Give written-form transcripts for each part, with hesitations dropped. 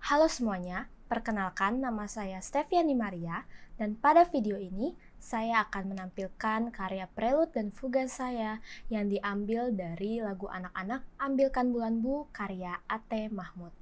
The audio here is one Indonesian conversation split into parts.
Halo semuanya, perkenalkan nama saya Steviani Maria dan pada video ini saya akan menampilkan karya prelude dan fuga saya yang diambil dari lagu anak-anak Ambilkan Bulan Bu karya A.T. Mahmud.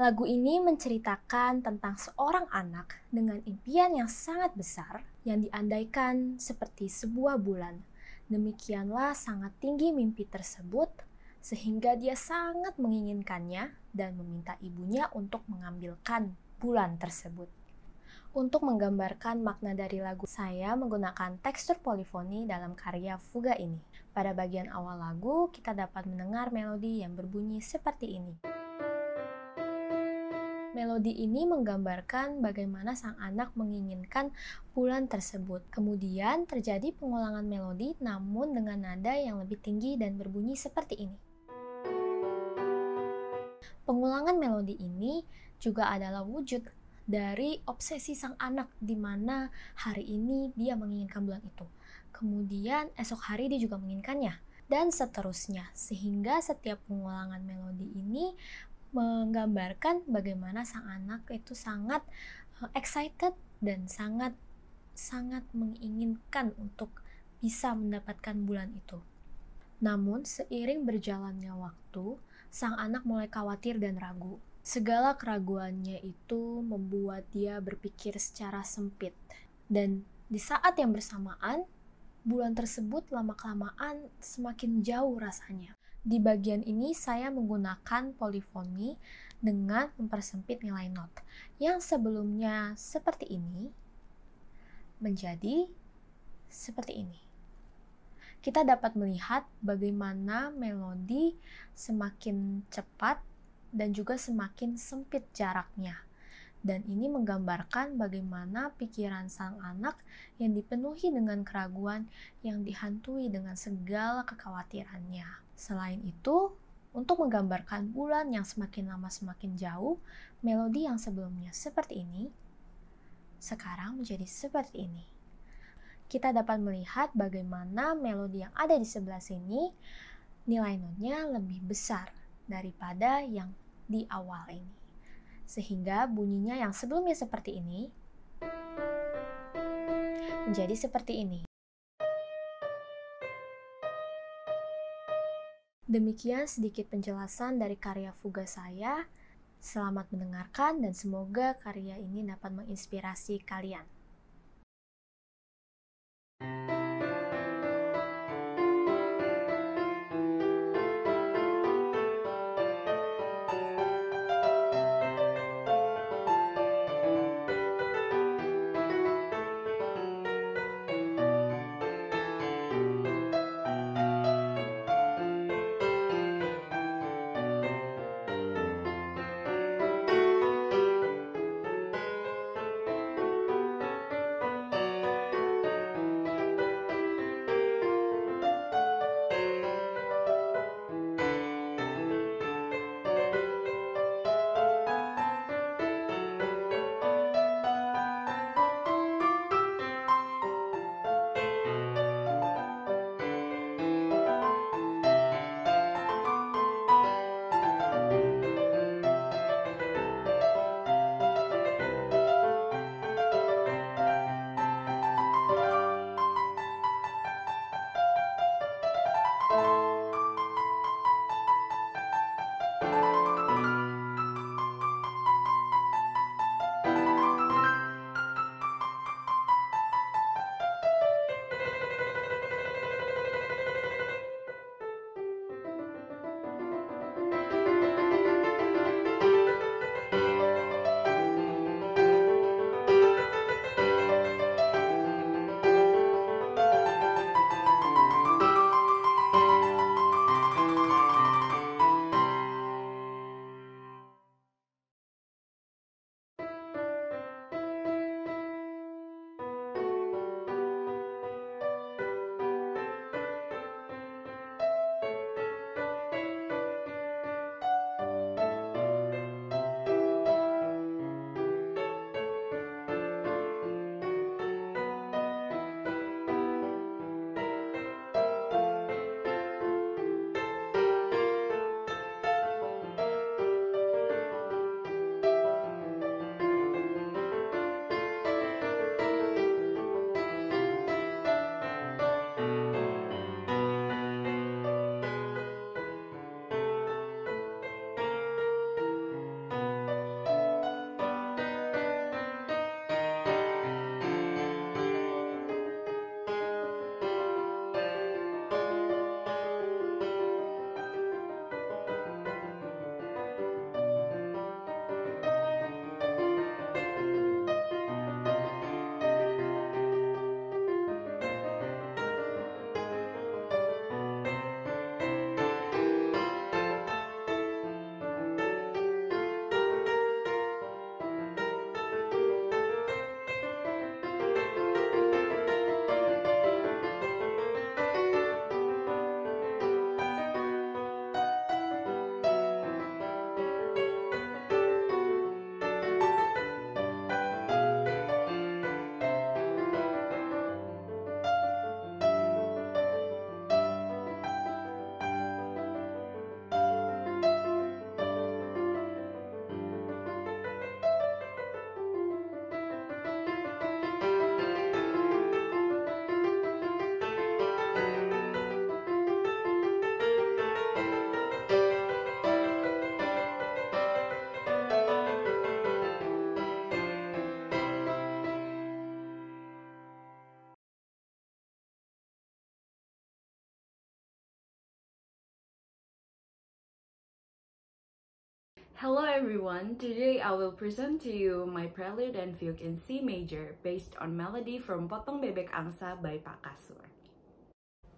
Lagu ini menceritakan tentang seorang anak dengan impian yang sangat besar yang diandaikan seperti sebuah bulan. Demikianlah sangat tinggi mimpi tersebut sehingga dia sangat menginginkannya dan meminta ibunya untuk mengambilkan bulan tersebut. Untuk menggambarkan makna dari lagu, saya menggunakan tekstur polifoni dalam karya fuga ini. Pada bagian awal lagu, kita dapat mendengar melodi yang berbunyi seperti ini. Melodi ini menggambarkan bagaimana sang anak menginginkan bulan tersebut. Kemudian terjadi pengulangan melodi namun dengan nada yang lebih tinggi dan berbunyi seperti ini. Pengulangan melodi ini juga adalah wujud dari obsesi sang anak di mana hari ini dia menginginkan bulan itu. Kemudian esok hari dia juga menginginkannya dan seterusnya. Sehingga setiap pengulangan melodi ini menggambarkan bagaimana sang anak itu sangat excited dan sangat menginginkan untuk bisa mendapatkan bulan itu. Namun seiring berjalannya waktu, sang anak mulai khawatir dan ragu. Segala keraguannya itu membuat dia berpikir secara sempit. Dan di saat yang bersamaan, bulan tersebut lama-kelamaan semakin jauh rasanya. Di bagian ini saya menggunakan polifoni dengan mempersempit nilai not. Yang sebelumnya seperti ini, menjadi seperti ini. Kita dapat melihat bagaimana melodi semakin cepat dan juga semakin sempit jaraknya. Dan ini menggambarkan bagaimana pikiran sang anak yang dipenuhi dengan keraguan yang dihantui dengan segala kekhawatirannya. Selain itu, untuk menggambarkan bulan yang semakin lama semakin jauh, melodi yang sebelumnya seperti ini, sekarang menjadi seperti ini. Kita dapat melihat bagaimana melodi yang ada di sebelah sini, nilai notnya lebih besar daripada yang di awal ini. Sehingga bunyinya yang sebelumnya seperti ini, menjadi seperti ini. Demikian sedikit penjelasan dari karya fuga saya. Selamat mendengarkan dan semoga karya ini dapat menginspirasi kalian. Hello everyone, today I will present to you my prelude and fugue in C major based on melody from Potong Bebek Angsa by Pak Kasur.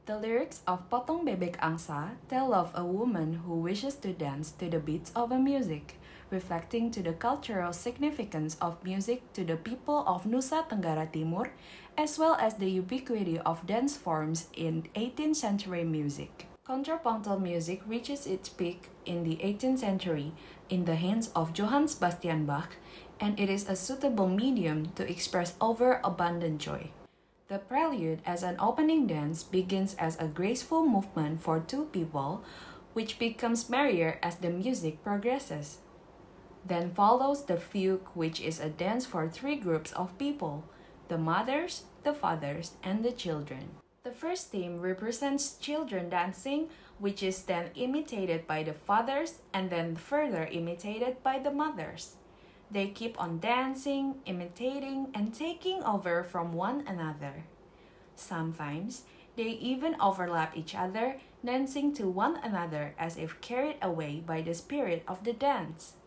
The lyrics of Potong Bebek Angsa tell of a woman who wishes to dance to the beats of a music, reflecting to the cultural significance of music to the people of Nusa Tenggara Timur, as well as the ubiquity of dance forms in 18th century music. Contrapuntal music reaches its peak in the 18th century in the hands of Johann Sebastian Bach, and it is a suitable medium to express overabundant joy. The prelude as an opening dance begins as a graceful movement for two people, which becomes merrier as the music progresses. Then follows the fugue, which is a dance for three groups of people: the mothers, the fathers, and the children. The first theme represents children dancing, which is then imitated by the fathers and then further imitated by the mothers. They keep on dancing, imitating, and taking over from one another. Sometimes, they even overlap each other, dancing to one another as if carried away by the spirit of the dance.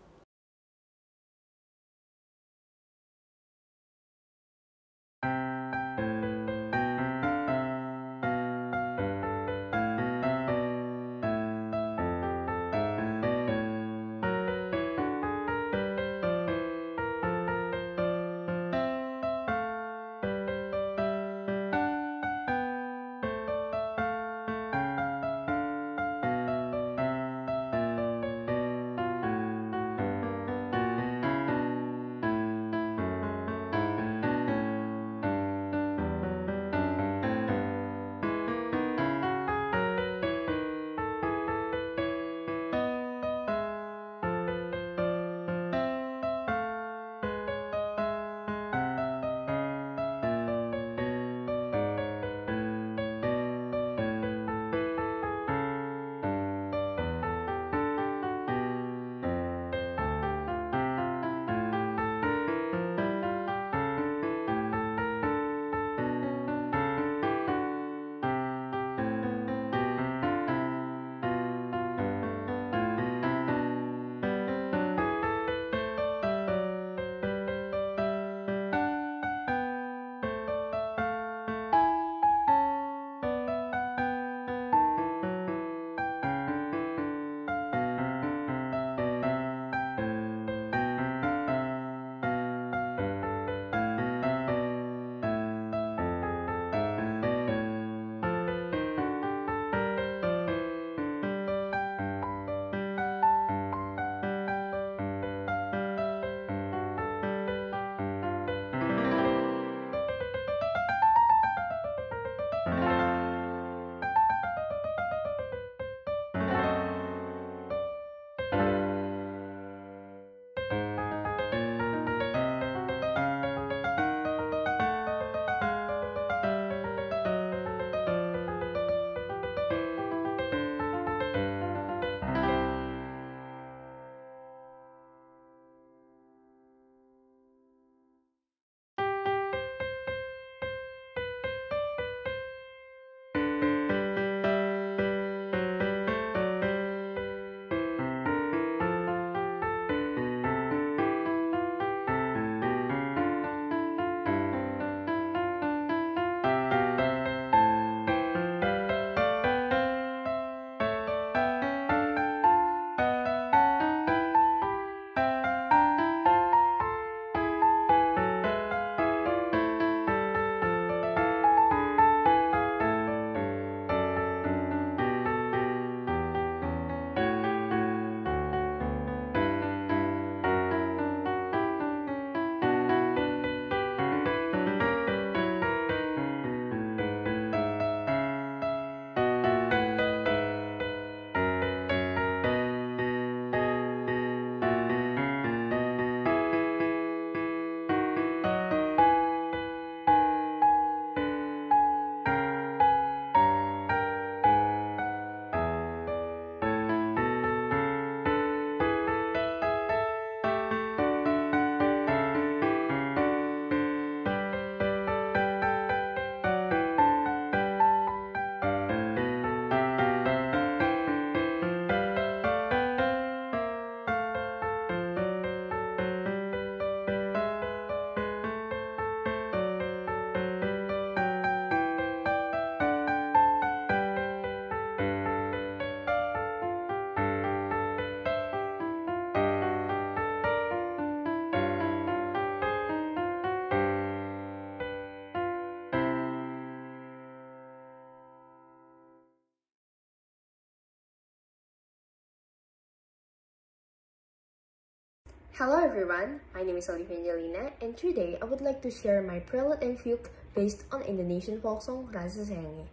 Hello everyone, my name is Olivia Angelina, and today I would like to share my prelude and fugue based on Indonesian folk song Rasa Sayangnya.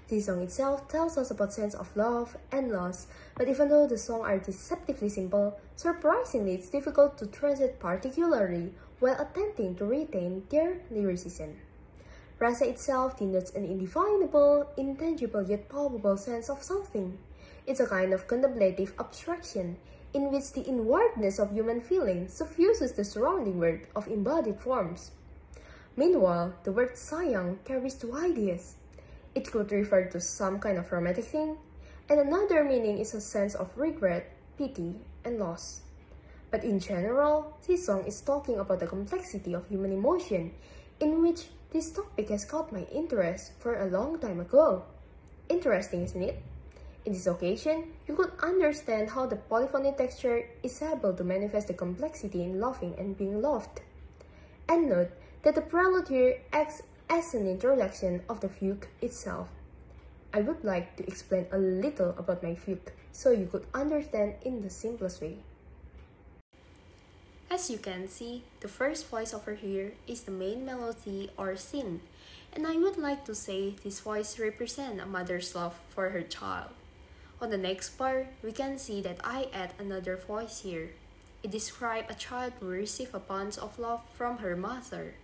This song itself tells us about sense of love and loss, but even though the songs are deceptively simple, surprisingly it's difficult to translate particularly while attempting to retain their lyricism. Rasa itself denotes an indefinable, intangible yet palpable sense of something. It's a kind of contemplative abstraction in which the inwardness of human feeling suffuses the surrounding world of embodied forms. Meanwhile, the word sayang carries two ideas. It could refer to some kind of romantic thing, and another meaning is a sense of regret, pity, and loss. But in general, this song is talking about the complexity of human emotion, in which this topic has caught my interest for a long time ago. Interesting, isn't it? In this occasion, you could understand how the polyphony texture is able to manifest the complexity in loving and being loved. And note that the prelude here acts as an introduction of the fugue itself. I would like to explain a little about my fugue so you could understand in the simplest way. As you can see, the first voice over here is the main melody or theme, and I would like to say this voice represents a mother's love for her child. On the next part, we can see that I add another voice here. It describes a child who receives a bunch of love from her mother.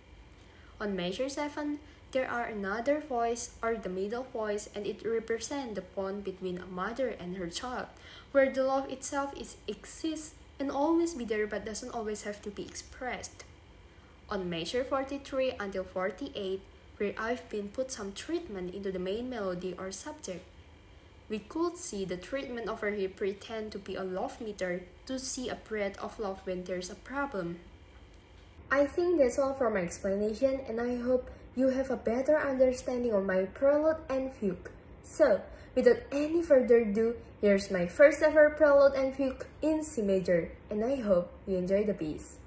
On measure 7, there are another voice or the middle voice, and it represents the bond between a mother and her child, where the love itself exists and always be there but doesn't always have to be expressed. On measure 43 until 48, where I've been put some treatment into the main melody or subject, we could see the treatment over here pretend to be a love meter to see a breath of love when there's a problem. I think that's all for my explanation, and I hope you have a better understanding of my prelude and fugue. So, without any further ado, here's my first ever prelude and fugue in C major, and I hope you enjoy the piece.